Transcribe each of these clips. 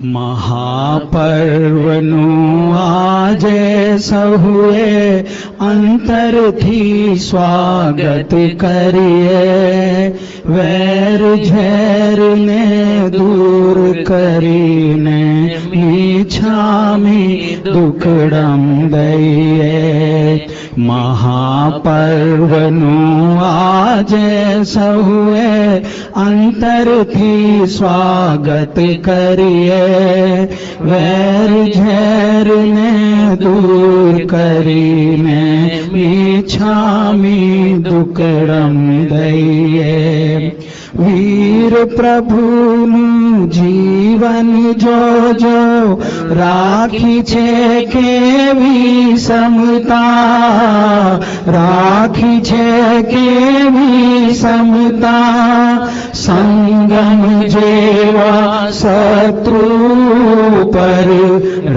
મહાપર્વનું આજે સહુએ અંતરથી સ્વાગત કરીએ, વેર ઝેરને દૂર કરીને ઈચ્છામી દુકડમ દઈએ. મહાપર્વનું આજે સહુએ અંતરથી સ્વાગત કરીએ, વેર ઝેરને દૂર કરીને ઈચ્છામી દુકડમ દઈએ. વીર પ્રભુનું જીવન જોજો, રાખી છે કેવી સમતા, રાખી છે કેવી સમતા. સંગમ જેવા શત્રુ પર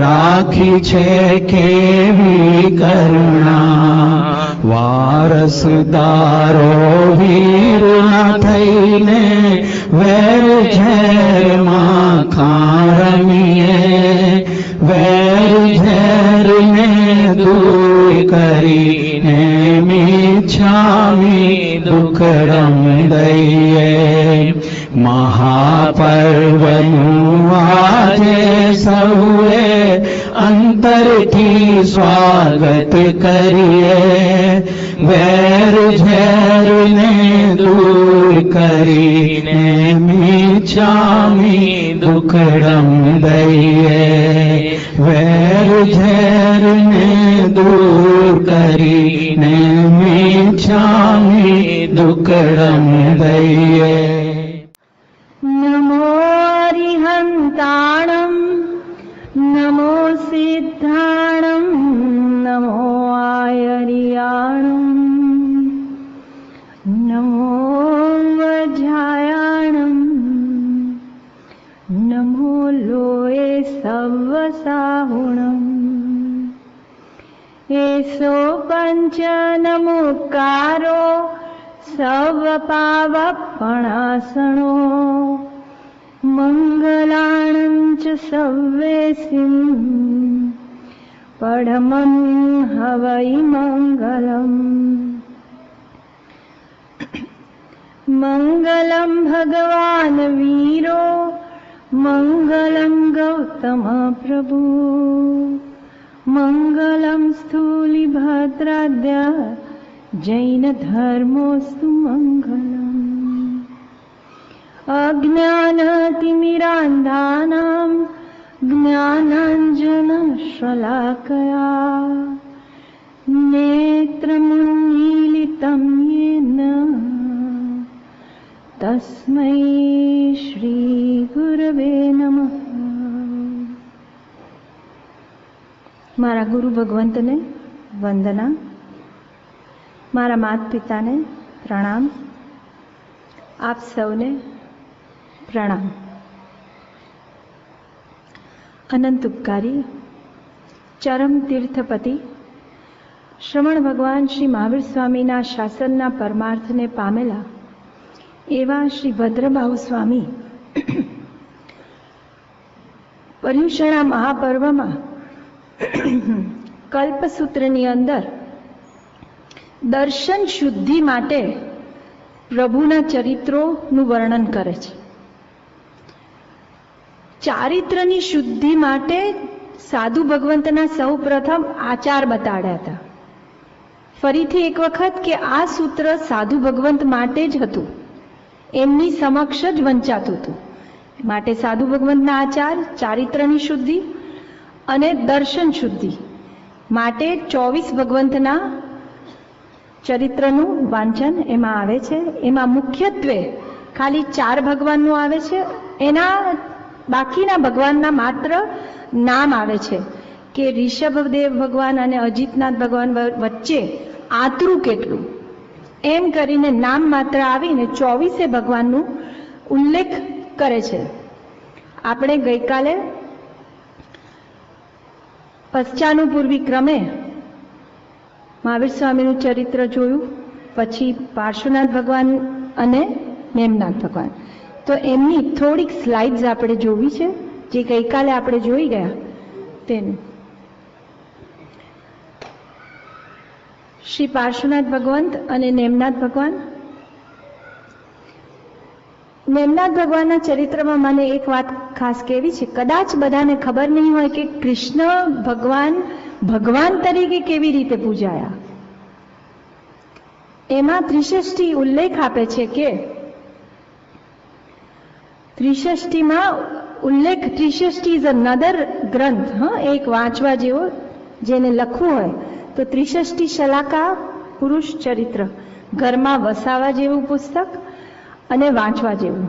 રાખી છે કેવી કરુણા. વારસદારો વીરના થઈને વેર ઝેરમાં ખારમીએ, વેર ઝેરને દૂર કરીને મીચ્છામી દુકડમ દઈએ. મહાપર્વનું આજે સૌએ અંતરથી સ્વાગત કરીએ, વેર ઝેરને દૂર કરીને મીચ્છામી દુકડમ દઈએ. વેર ઝેરને દૂર કરીને મીચ્છામી દુકડમ દઈએ. નમો અરિહંતાણમ, નમો સિદ્ધાણમ, નમો આયરિયાણમ, નમો વજ્રાયાણમ, નમો લોએ સવસાહુણમ. એસો પંચ નમોકારો સવપાવપણાસણો, મંગલાણં ચ સવ્વેસિં પડમં હવૈ મંગલમ. મંગલમ ભગવાન વીરો, મંગલમ ગૌતમ પ્રભુ, મંગલમ સ્થૂલિભદ્રાદ્ય જૈન ધર્મોસ્તુ મંગલમ. અજ્ઞાનતિમિરાંધાનાં જ્ઞાનાંજનશલાકયા, નેત્રમુન્મીલિतं येन તસ્મૈ શ્રી ગુરવે નમઃ. મારા ગુરુ ભગવંતને વંદના, મારા માતા પિતાને પ્રણામ, આપ સૌને પ્રણામ. અનંત ઉપકારી ચરમ તીર્થપતિ શ્રમણ ભગવાન શ્રી મહાવીર સ્વામીના શાસનના પરમાર્થને પામેલા એવા શ્રી ભદ્રબાહુ સ્વામી પર્યુષણા મહાપર્વમાં કલ્પસૂત્રની અંદર દર્શન શુદ્ધિ માટે પ્રભુના ચરિત્રોનું વર્ણન કરે છે. ચારિત્રની શુદ્ધિ માટે સાધુ ભગવંતના સૌ પ્રથમ આચાર બતાડ્યા હતા. ફરીથી એક વખત કે આ સૂત્ર સાધુ ભગવંત માટે જ હતું, એમની સમક્ષ જ વંચાતું હતું. માટે સાધુ ભગવંતના આચાર, ચારિત્રની શુદ્ધિ અને દર્શન શુદ્ધિ માટે 24 ભગવંતના ચરિત્રનું વાંચન એમાં આવે છે. એમાં મુખ્યત્વે ખાલી 4 ભગવાનનું આવે છે, એના બાકીના ભગવાનના માત્ર નામ આવે છે કે ઋષભદેવ ભગવાન અને અજીતનાથ ભગવાન વચ્ચે આતરું કેટલું, એમ કરીને નામ માત્ર આવીને 24 ભગવાનનું ઉલ્લેખ કરે છે. આપણે ગઈકાલે પશ્ચાનુપૂર્વી ક્રમે મહાવીર સ્વામીનું ચરિત્ર જોયું, પછી પાર્શ્વનાથ ભગવાન અને નેમનાથ ભગવાન. તો એમની થોડીક સ્લાઇડ્સ આપણે જોવી છે, જે ગઈકાલે આપણે જોઈ ગયા તેનું. શ્રી પાર્શ્વનાથ ભગવંત અને નેમનાથ ભગવાન. નેમનાથ ભગવાનના ચરિત્રમાં મને એક વાત ખાસ કહેવી છે. કદાચ બધાને ખબર નહીં હોય કે કૃષ્ણ ભગવાન ભગવાન તરીકે કેવી રીતે પૂજાયા. એમાં ત્રિષષ્ઠી ઉલ્લેખ આપે છે કે ત્રિષષ્ઠીમાં ઉલ્લેખ, ત્રિષષ્ઠી ઇઝ અનધર ગ્રંથ, એક વાંચવા જેવો, જેને લખવું હોય તો ત્રિષષ્ઠી શલાકા પુરુષ ચરિત્ર, ઘરમાં વસાવા જેવું પુસ્તક અને વાંચવા જેવું.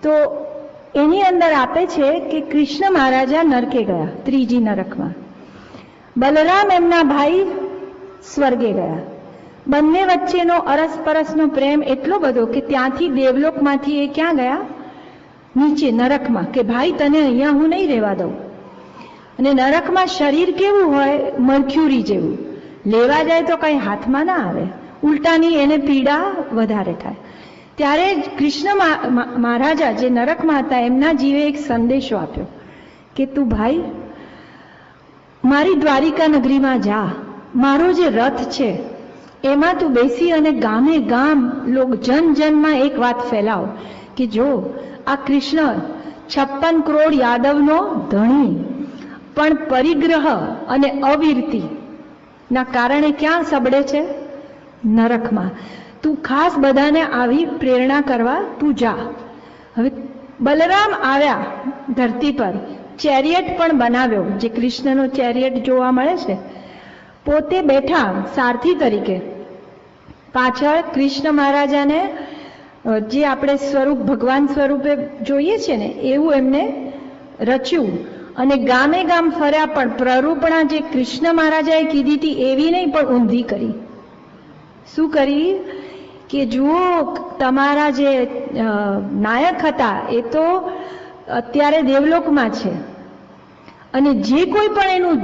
તો એની અંદર આપે છે કે કૃષ્ણ મહારાજા નરકે ગયા, ત્રીજી નરકમાં. બલરામ એમના ભાઈ સ્વર્ગે ગયા. બંને વચ્ચેનો અરસપરસનો પ્રેમ એટલો બધો કે ત્યાંથી દેવલોકમાંથી એ ક્યાં ગયા? નીચે નરકમાં, કે ભાઈ તને અહીંયા હું નહીં રહેવા દઉં. અને નરકમાં શરીર કેવું હોય? મર્ક્યુરી જેવું. લેવા જાય તો કઈ હાથમાં ના આવે, ઉલટાની એને પીડા વધારે થાય. ત્યારે કૃષ્ણ મહારાજા જે નરકમાં હતા એમના જીવે એક સંદેશો આપ્યો કે તું ભાઈ મારી દ્વારિકા નગરીમાં જા, મારો જે રથ છે એમાં તું બેસી અને ગામે ગામ જન જનમાં એક વાત ફેલાવ કે જો આ કૃષ્ણ 56 કરોડ યાદવનો ધણી, પણ પરિગ્રહ અને અવીરતી ના કારણે ક્યાં સબડે છે? નરકમાં. તું ખાસ બધાને આવી પ્રેરણા કરવા તું જા. હવે બલરામ આવ્યા ધરતી પર, ચેરિયટ પણ બનાવ્યો, જે કૃષ્ણનો ચેરિયટ જોવા મળે છે. પોતે બેઠા સારથી તરીકે, પાછળ કૃષ્ણ મહારાજાને જે આપણે સ્વરૂપ ભગવાન સ્વરૂપે જોઈએ છે ને એવું એમને રચ્યું. અને ગામે ગામ ફર્યા, પણ પ્રરૂપણા જે કૃષ્ણ મહારાજાએ કીધી હતી એવી નહીં, પણ ઊંધી કરી. શું કરી? કે જુઓ તમારા જે નાયક હતા એ તો અત્યારે દેવલોકમાં છે, અને જે કોઈ પણ એનું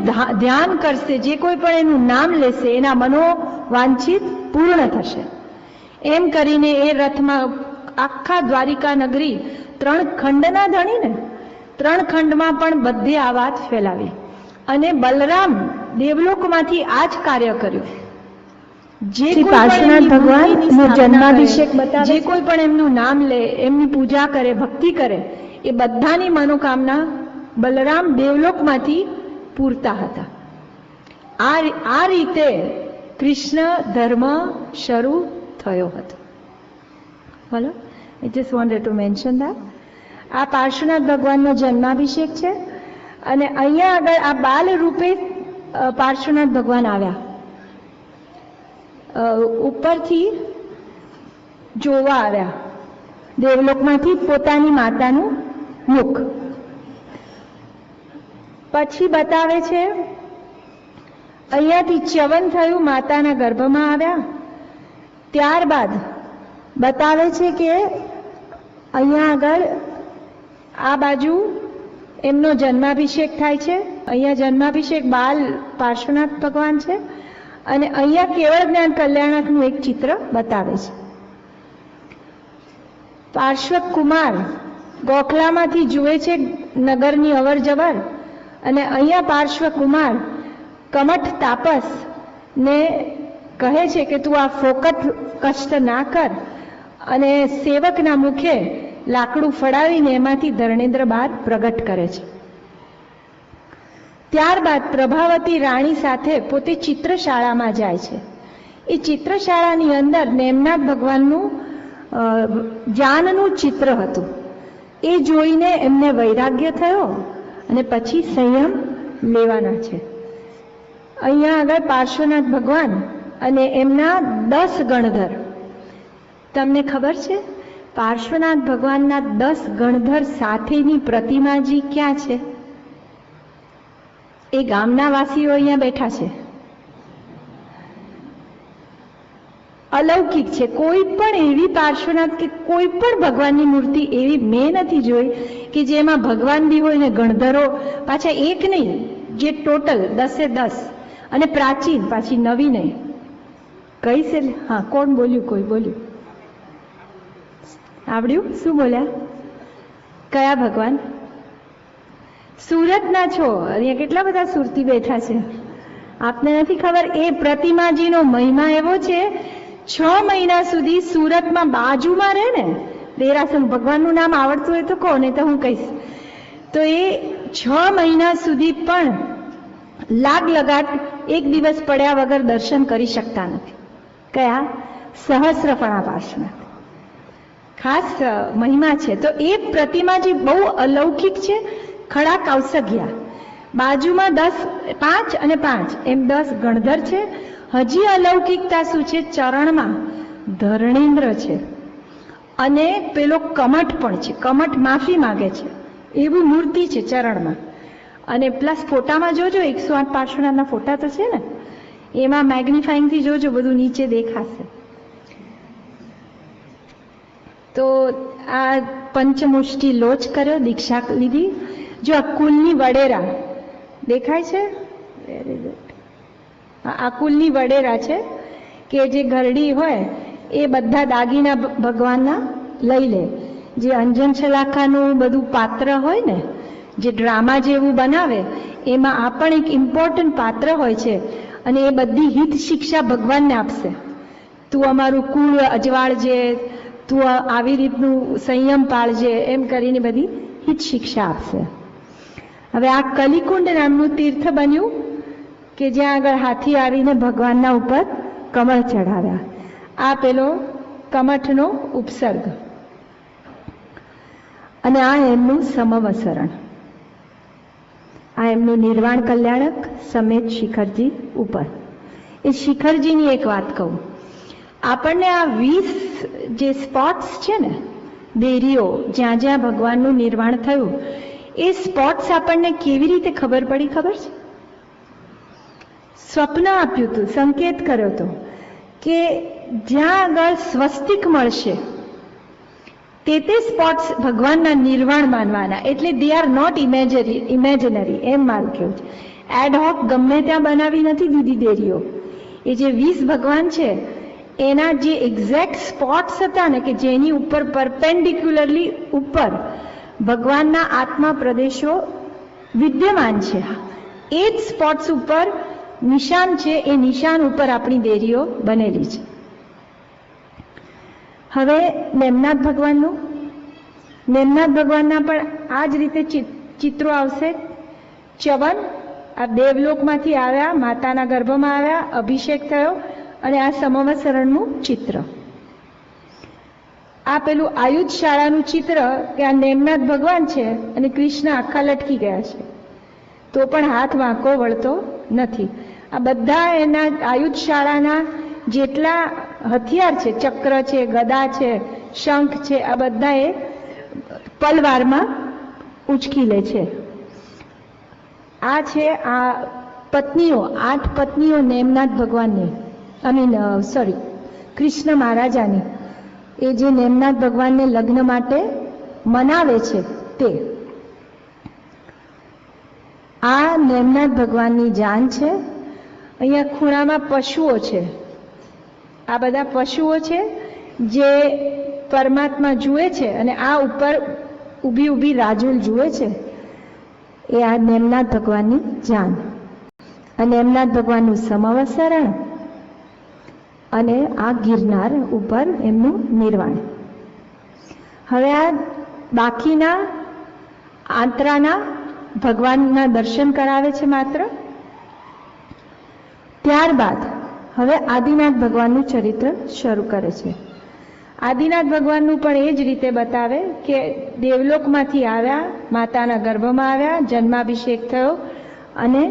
ધ્યાન કરશે, જે કોઈ પણ એનું નામ લેશે, એના મનોવાંછિત પૂર્ણ થશે. એમ કરીને એ રથમાં આખા દ્વારિકા નગરી 3 ખંડના ધણી ને 3 ખંડમાં પણ બધે આ વાત ફેલાવી. અને બલરામ દેવલોકમાંથી આ જ કાર્ય કર્યું. જે પાર્શ્વનાથ ભગવાનનો જન્માભિષેક બતાવે, જે કોઈ પણ એમનું નામ લે, એમની પૂજા કરે, ભક્તિ કરે, એ બધાની મનોકામના બલરામ દેવલોકમાંથી પૂરતા હતા. આ રીતે કૃષ્ણ ધર્મ શરૂ થયો હતો. બોલો, I just wanted to mention that. આ પાર્શ્વનાથ ભગવાનનો જન્માભિષેક છે, અને અહીંયા આગળ આ બાલ રૂપે પાર્શ્વનાથ ભગવાન આવ્યા. ઉપરથી જોવા આવ્યા દેવલોકમાંથી પોતાની માતાનું મુખ. પછી બતાવે છે અહીંયાથી ચ્યવન થયું, માતાના ગર્ભમાં આવ્યા. ત્યારબાદ બતાવે છે કે અહીંયા આગળ આ બાજુ એમનો જન્માભિષેક થાય છે. અહીંયા જન્માભિષેક બાલ પાર્શ્વનાથ ભગવાન છે, અને અહીંયા કેવળ જ્ઞાન કલ્યાણકનું એક ચિત્ર બતાવે છે. પાર્શ્વ કુમાર ગોખલામાંથી જુએ છે નગરની અવર જવર, અને અહીંયા પાર્શ્વ કુમાર કમઠ તાપસ ને કહે છે કે તું આ ફોકટ કષ્ટ ના કર, અને સેવકના મુખે લાકડું ફડાવીને એમાંથી ધર્ણેન્દ્ર બહાર પ્રગટ કરે છે. ત્યારબાદ પ્રભાવતી રાણી સાથે પોતે ચિત્રશાળામાં જાય છે. એ ચિત્રશાળાની અંદર નેમનાથ ભગવાનનું જાનનું ચિત્ર હતું. એ જોઈને એમને વૈરાગ્ય થયો, અને પછી સંયમ લેવાના છે. અહીંયા આગળ પાર્શ્વનાથ ભગવાન અને એમના 10 ગણધર. તમને ખબર છે પાર્શ્વનાથ ભગવાનના 10 ગણધર સાથેની પ્રતિમાજી ક્યાં છે? એ ગામના વાસીઓ અહીંયા બેઠા છે. અલૌકિક છે. કોઈ પણ એવી પાર્શ્વનાથ કે કોઈ પણ ભગવાનની મૂર્તિ એવી મેં નથી જોઈ કે જેમાં ભગવાન બી હોય ને ગણધરો પાછા એક નહીં, જે ટોટલ 10 અને પ્રાચીન, પાછી નવી નહીં. કઈ છે? હા, કોણ બોલ્યું? કોઈ બોલ્યું? આવડ્યું? શું બોલ્યા? કયા ભગવાન? સુરતના છો, અહીંયા કેટલા બધા સુરતી બેઠા છે, આપને નથી ખબર? એ પ્રતિમાજીનો મહિમા એવો છે, 6 મહિના સુધી સુરતમાં બાજુમાં રહે ને દેરાસર, ભગવાનનું નામ આવડતું હોય તો કહો, નહીં તો હું કહીશ. તો એ 6 મહિના સુધી પણ લાગ લગાટ એક દિવસ પડ્યા વગર દર્શન કરી શકતા નથી. કયા? સહસ્રફણા પાર્શ્વનાથ. ખાસ મહિમા છે. તો એ પ્રતિમાજી બહુ અલૌકિક છે. ખડા કૌશગ્યા બાજુમાં 5 અને 5 એમ 10 ગણધર છે. હજી અલૌકિકતા શું છે? ચરણમાં ધરણીન્દ્ર છે અને પેલો કમઠ પણ છે. કમઠ માફી માગે છે એવું મૂર્તિ છે ચરણમાં. અને પ્લસ ફોટામાં જોજો, 108 પાર્શ્વનાથના ફોટા તો છે ને, એમાં મેગ્નિફાઈંગથી જોજો, બધું નીચે દેખાશે. તો આ પંચમુષ્ટિ લોચ કર્યો, દીક્ષા લીધી. જો આ કુલની વડેરા દેખાય છે, આ કુલની વડેરા છે કે જે ઘરડી હોય એ બધા દાગીના ભગવાનના લઈ લે. જે અંજન શલાખાનું બધું પાત્ર હોય ને, જે ડ્રામા જેવું બનાવે, એમાં આ પણ એક ઇમ્પોર્ટન્ટ પાત્ર હોય છે. અને એ બધી હિત શિક્ષા ભગવાનને આપશે. તું અમારું કુળ અજવાળજે, તું આવી રીતનું સંયમ પાળજે, એમ કરીને બધી હિત શિક્ષા આપશે. હવે આ કલિકુંડ નામનું તીર્થ બન્યું કે જ્યાં આગળ હાથી આવીને ભગવાનના ઉપર કમળ ચઢાવ્યા. આ પેલો કમઠનો ઉપસર્ગ અને આ એમનું સમવસરણ, આ એમનું નિર્વાણ કલ્યાણક સમેત શિખરજી ઉપર. એ શિખરજીની એક વાત કહું, આપણને આ 20 જે સ્પોટ્સ છે ને, દેરીઓ જ્યાં જ્યાં ભગવાનનું નિર્વાણ થયું, એ સ્પોટ્સ આપણને કેવી રીતે ખબર પડી? ખબર છે? સ્વપ્ન આપ્યું હતું, સંકેત કર્યો હતો કે જ્યાં આગળ સ્વસ્તિક મળશે તે સ્પોટ્સ ભગવાનના નિર્વાણ માનવાના. એટલે દે આર નોટ ઇમેજનરી, એમ મારું કહેવું છે. એડ હોક ગમે ત્યાં બનાવી નથી દીધી દેરીઓ. એ જે 20 ભગવાન છે એના જે એક્ઝેક્ટ સ્પોટ્સ હતા ને, કે જેની ઉપર પરપેન્ડિક્યુલરલી ઉપર ભગવાનના આત્મા પ્રદેશો વિદ્યમાન છે, એ જ સ્પોટ્સ ઉપર નિશાન છે. એ નિશાન ઉપર આપણી દેરીઓ બનેલી છે. હવે નેમનાથ ભગવાનનું, નેમનાથ ભગવાનના પણ આ જ રીતે ચિત્રો આવશે. ચ્યવન, આ દેવલોકમાંથી આવ્યા, માતાના ગર્ભમાં આવ્યા, અભિષેક થયો, અને આ સમવસરણનું ચિત્ર. આ પેલું આયુધ શાળાનું ચિત્ર કે આ નેમનાથ ભગવાન છે અને કૃષ્ણ આખા લટકી ગયા છે, તો પણ હાથ વાંકો વળતો નથી. આ બધા એના આયુધ શાળાના જેટલા હથિયાર છે, ચક્ર છે, ગદા છે, શંખ છે, આ બધા એ પલવારમાં ઉચકી લે છે. આ છે આ પત્નીઓ, 8 પત્નીઓ નેમનાથ ભગવાનની, કૃષ્ણ મહારાજાની, એ જે નેમનાથ ભગવાનને લગ્ન માટે મનાવે છે તે. આ નેમનાથ ભગવાનની જાન છે. અહીંયા ખૂણામાં પશુઓ છે. આ બધા પશુઓ છે જે પરમાત્મા જુએ છે, અને આ ઉપર ઊભી ઊભી રાજુલ જુએ છે. એ આ નેમનાથ ભગવાનની જાન. અને નેમનાથ ભગવાનનું સમવસરણ અને આ ગિરનાર ઉપર એમનું નિર્વાણ. હવે આ બાકીના આંતરાના ભગવાનના દર્શન કરાવે છે માત્ર. ત્યારબાદ હવે આદિનાથ ભગવાનનું ચરિત્ર શરૂ કરે છે. આદિનાથ ભગવાનનું પણ એ જ રીતે બતાવે કે દેવલોકમાંથી આવ્યા, માતાના ગર્ભમાં આવ્યા, જન્માભિષેક થયો અને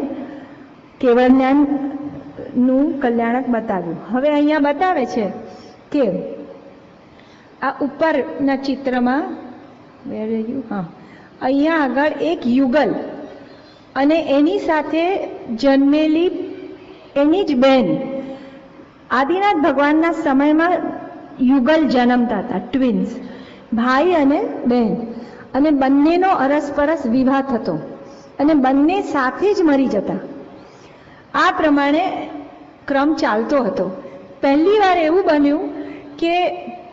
કેવળ જ્ઞાનનું કલ્યાણક બતાવ્યું. હવે અહીંયા બતાવે છે કે આ ઉપરના ચિત્રમાં અહીંયા આગળ એક યુગલ અને એની સાથે જન્મેલી એની જ બેન. આદિનાથ ભગવાનના સમયમાં યુગલ જન્મતા હતા, ટ્વિન્સ, ભાઈ અને બહેન, અને બંનેનો અરસપરસ વિવાહ થતો અને બંને સાથે જ મરી જતા. આ પ્રમાણે ક્રમ ચાલતો હતો. પહેલી વાર એવું બન્યું કે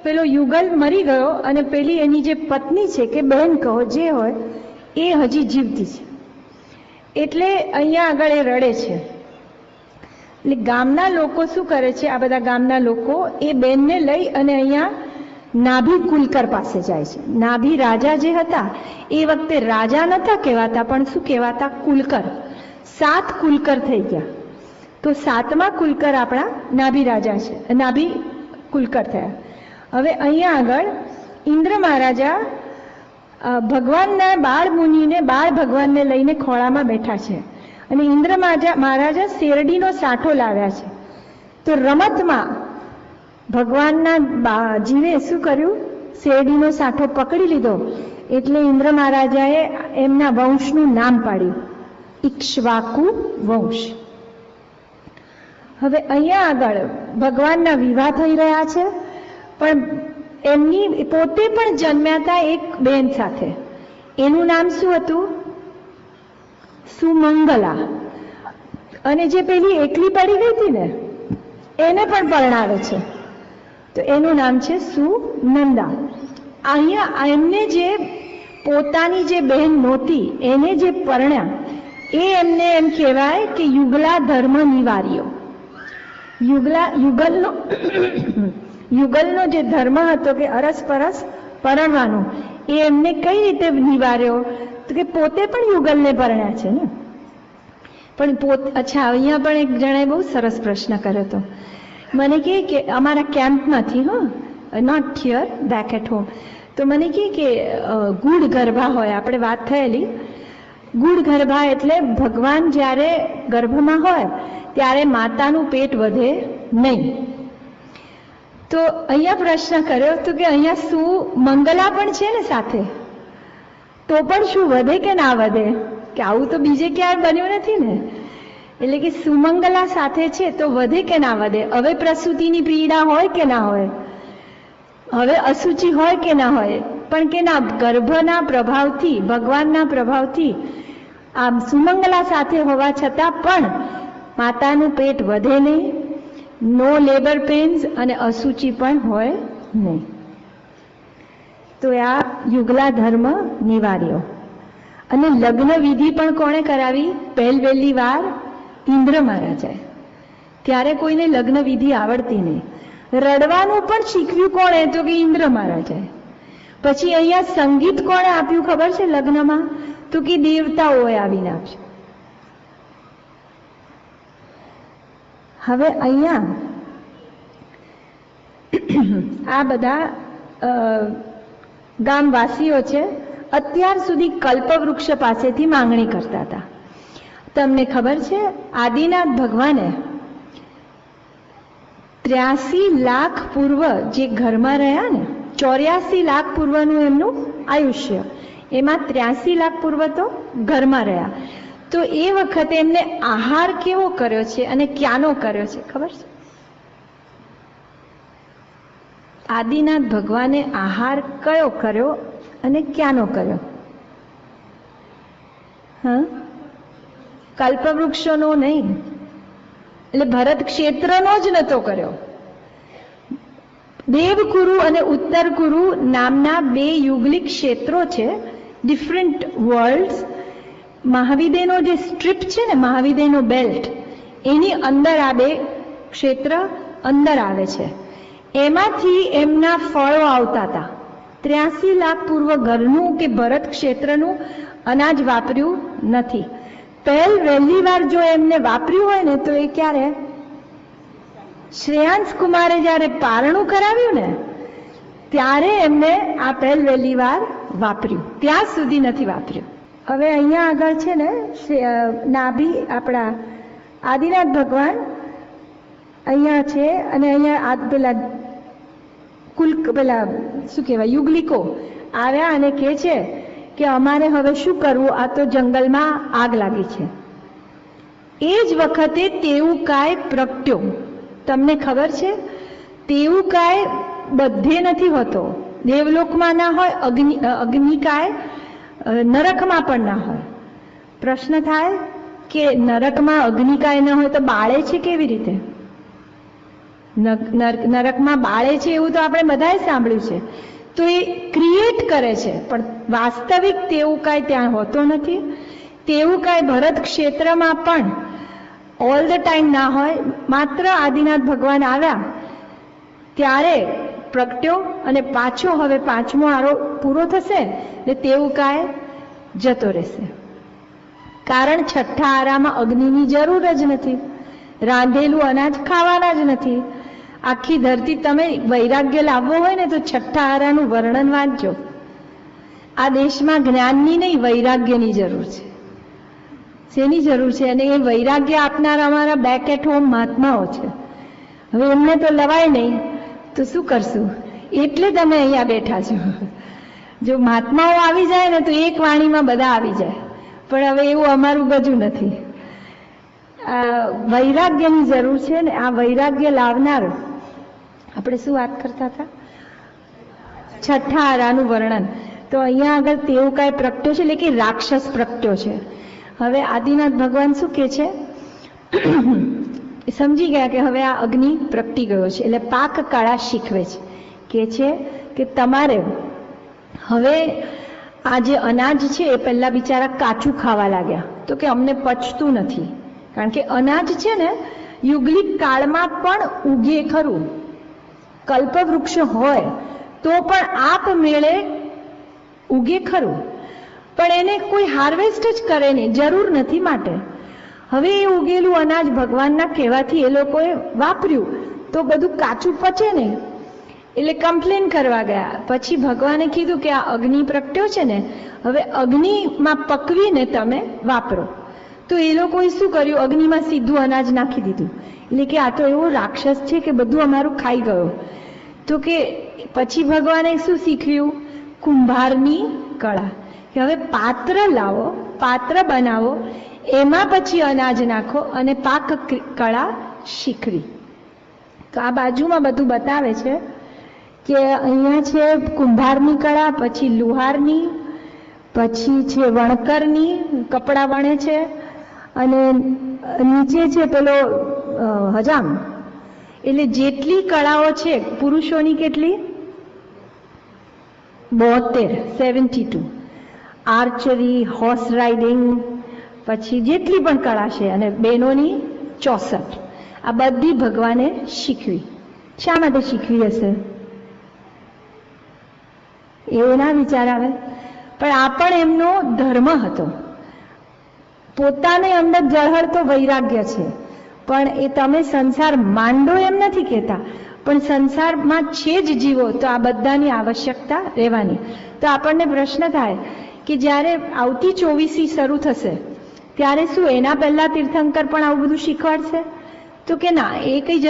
પેલો યુગલ મરી ગયો અને પેલી એની જે પત્ની છે કે બહેન કહો જે હોય એ હજી જીવતી છે. એટલે અહીંયા આગળ એ રડે છે. એટલે ગામના લોકો શું કરે છે, આ બધા ગામના લોકો એ બેનને લઈ અને અહીંયા નાભી કુલકર પાસે જાય છે. નાભી રાજા જે હતા એ વખતે રાજા નતા કહેવાતા, પણ શું કહેવાતા? કુલકર. 7 કુલકર થઈ ગયા, તો 7મા કુલકર આપણા નાભી રાજા છે, નાભી કુલકર થયા. હવે અહીંયા આગળ ઇન્દ્ર મહારાજા ભગવાનના બાળ મુનિને, બાળ ભગવાનને લઈને ખોળામાં બેઠા છે અને ઇન્દ્ર મહારાજા શેરડીનો સાઠો લાવ્યા છે. તો રમતમાં ભગવાનના જીવે શું કર્યું? શેરડીનો સાઠો પકડી લીધો. એટલે ઇન્દ્ર મહારાજાએ એમના વંશનું નામ પાડ્યું, ઇક્ષ્વાકુ વંશ. હવે અહીંયા આગળ ભગવાનના વિવાહ થઈ રહ્યા છે, પણ એમની પોતે પણ જન્મ્યા હતા એક બેન સાથે. એનું નામ શું હતું? સુમંગલા. અને જે પેલી એકલી પડી ગઈ હતી ને એને પણ પરણાવે છે, તો એનું નામ છે સુનંદા. અહીંયા એમને જે પોતાની જે બહેન નહોતી એને જે પરણ્યા એ એમને એમ કહેવાય કે યુગલા ધર્મ નિવાર્યો. યુગલનો જે ધર્મ હતો કે અરસપરસ પરણવાનું, એ એમને કઈ રીતે નિવાર્યો? તો કે પોતે પણ યુગલને પરણ્યા છે ને. પણ અચ્છા, અહીંયા પણ એક જણાએ બહુ સરસ પ્રશ્ન કર્યો હતો. મને કહે કે અમારા કેમ્પમાંથી, not here, back at home, તો મને કહે કે ગુડ ગર્ભા હોય, આપણે વાત થયેલી. ગુડ ગર્ભા એટલે ભગવાન જ્યારે ગર્ભમાં હોય ત્યારે માતાનું પેટ વધે નહીં. તો અહીંયા પ્રશ્ન કર્યો તો કે અહીંયા સુમંગલા પણ છે ને સાથે, તો પણ શું વધે કે ના વધે? કે આવું તો બીજે ક્યાંય બન્યું નથી ને. એટલે કે સુમંગલા સાથે છે તો વધે કે ના વધે? હવે પ્રસૂતિની પીડા હોય કે ના હોય? હવે અશુચિ હોય કે ના હોય? પણ કે ના, ગર્ભના પ્રભાવથી, ભગવાનના પ્રભાવથી આ સુમંગલા સાથે હોવા છતાં પણ માતાનું પેટ વધે નહીં, નો લેબર પેન્સ અને અશુચિ પણ હોય નહીં. તો આ યુગલા ધર્મ નિવાર્યો. અને લગ્ન વિધિ પણ કોણે કરાવી? પહેલી વાર ઇન્દ્ર મહારાજાએ. ત્યારે કોઈને લગ્ન વિધિ આવડતી નહીં. રડવાનું પણ શીખવ્યું કોણે? તો કે ઇન્દ્ર મહારાજાએ. પછી અહીંયા સંગીત કોણે આપ્યું ખબર છે લગ્નમાં? તો કે દેવતાઓએ આવીને આપ્યું. હવે અહીંયા આ બધા ગામવાસીઓ છે, અત્યાર સુધી કલ્પવૃક્ષ પાસેથી માંગણી કરતા હતા. તમને ખબર છે આદિનાથ ભગવાને 83 લાખ પૂર્વ જે ઘરમાં રહ્યા ને, 84 લાખ પૂર્વનું એમનું આયુષ્ય, એમાં 83 લાખ પૂર્વ તો ઘરમાં રહ્યા. તો એ વખતે એમને આહાર કેવો કર્યો છે અને ક્યાંનો કર્યો છે ખબર છે? આદિનાથ ભગવાને આહાર કયો કર્યો અને ક્યાંનો કર્યો? કલ્પવૃક્ષોનો નહીં, એટલે ભરત ક્ષેત્રનો જ નતો કર્યો. દેવકુરુ અને ઉત્તરકુરુ નામના 2 યુગલિક ક્ષેત્રો છે, ડિફરન્ટ વર્લ્ડ્સ. મહાવિદેયનો જે સ્ટ્રીપ છે ને, મહાવિદેયનો બેલ્ટ, એની અંદર આ 2 ક્ષેત્ર અંદર આવે છે. એમાંથી એમના ફળો આવતા હતા. 83 લાખ પૂર્વ ઘરનું કે ભરત ક્ષેત્રનું અનાજ વાપર્યું નથી. પહેલી વાર જો એમને વાપર્યું હોય ને તો એ ક્યારે? શ્રેયાંશ કુમારે જ્યારે પારણું કરાવ્યું ને ત્યારે એમને આ પહેલી વાર વાપર્યું, ત્યાં સુધી નથી વાપર્યું. હવે અહીંયા આગળ છે ને નાભી, આપણા આદિનાથ ભગવાન અહીંયા છે અને અહીંયા પેલા શું કહેવાય, યુગલિકો આવ્યા અને કહે છે કે અમારે હવે શું કરવું, આ તો જંગલમાં આગ લાગી છે. એ જ વખતે તેઉકાય પ્રગટ્યો. તમને ખબર છે તેઉકાય બધે નથી હોતો, દેવલોકમાં ના હોય, અગ્નિકાય નરકમાં પણ ના હોય. પ્રશ્ન થાય કે નરકમાં અગ્નિકાય ન હોય તો બાળે છે કેવી રીતે? નરકમાં બાળે છે એવું તો આપણે બધાએ સાંભળ્યું છે. તો એ ક્રિએટ કરે છે, પણ વાસ્તવિક તેવું કાંઈ ત્યાં હોતો નથી. તેવું કાંઈ ભરત ક્ષેત્રમાં પણ ઓલ ધ ટાઈમ ના હોય, માત્ર આદિનાથ ભગવાન આવ્યા ત્યારે પ્રગટ્યો અને પાછો હવે 5મો આરો પૂરો થશે ને તેવું કાંઈ જતો રહેશે. કારણ 6ઠ્ઠા આરામાં અગ્નિની જરૂર જ નથી, રાંધેલું અનાજ ખાવાના જ નથી. આખી ધરતી તમે વૈરાગ્ય લાવવો હોય ને તો 6ઠ્ઠા આરાનું વર્ણન વાંચજો. આ દેશમાં જ્ઞાનની નહીં, વૈરાગ્યની જરૂર છે. શેની જરૂર છે? અને એ વૈરાગ્ય આપનાર અમારા બેક એટ હોમ મહાત્માઓ છે. હવે એમને તો લવાય નહીં તો શું કરશું? એટલે તમે અહીંયા બેઠા છો. જો મહાત્માઓ આવી જાય ને તો એક વાણીમાં બધા આવી જાય, પણ હવે એવું અમારું ગજું નથી. વૈરાગ્યની જરૂર છે ને આ વૈરાગ્ય લાવનાર, આપણે શું વાત કરતા હતા? 6ઠ્ઠા આરાનું વર્ણન. તો અહીંયા આગળ તેવું કાંઈ પ્રગટ્યો છે, એટલે કે રાક્ષસ પ્રગટ્યો છે. હવે આદિનાથ ભગવાન શું કહે છે? સમજી ગયા કે હવે આ અગ્નિ પ્રગટી ગયો છે, એટલે પાક કળા શીખવે છે. કે છે કે તમારે હવે આ જે અનાજ છે એ પહેલા બિચારા કાચું ખાવા લાગ્યા, તો કે અમને પચતું નથી. કારણ કે અનાજ છે ને યુગલિક કાળમાં પણ ઉગે ખરું. કલ્પવૃક્ષ હોય તો પણ આપમેળે ઉગે ખરું, પણ એને કોઈ હાર્વેસ્ટ જ કરે નહીં, જરૂર નથી. માટે હવે એ ઉગેલું અનાજ ભગવાનના કહેવાથી એ લોકોએ વાપર્યું તો બધું કાચું પચે ને, એટલે કમ્પ્લેન કરવા ગયા. પછી ભગવાને કીધું કે આ અગ્નિ પ્રગટ્યો છે ને, હવે અગ્નિમાં પકવીને તમે વાપરો. તો એ લોકોએ શું કર્યું? અગ્નિમાં સીધું અનાજ નાખી દીધું. એટલે કે આ તો એવો રાક્ષસ છે કે બધું અમારું ખાઈ ગયો. તો કે પછી ભગવાને શું શીખવ્યું? કુંભારની કળા. કે હવે પાત્ર લાવો, પાત્ર બનાવો, એમાં પછી અનાજ નાખો અને પાક કળા શીખવી. તો આ બાજુમાં બધું બતાવે છે કે અહીંયા છે કુંભારની કળા, પછી લુહારની, પછી છે વણકરની, કપડાં વણે છે, અને નીચે છે પેલો હજામ. એટલે જેટલી કળાઓ છે પુરુષોની કેટલી? 72, 72. આર્ચરી, હોર્સ રાઇડિંગ, પછી જેટલી પણ કળા છે, અને બહેનોની 64. આ બધી ભગવાને શીખવી. શા માટે શીખવી હશે? એવું ના વિચાર આવે, પણ આ પણ એમનો ધર્મ હતો. પોતાને અંદર ઝળહળતો વૈરાગ્ય છે, પણ એ તમે સંસાર માંડો એમ નથી કહેતા, પણ સંસારમાં છે જ જીવો તો આ બધાની આવશ્યકતા રહેવાની. તો આપણને પ્રશ્ન થાય કે જ્યારે આવતી 24મી શરૂ થશે ત્યારે શું એના પહેલા તીર્થંકર પણ આવું બધું શીખવાડશે? તો કે ના, એ કઈ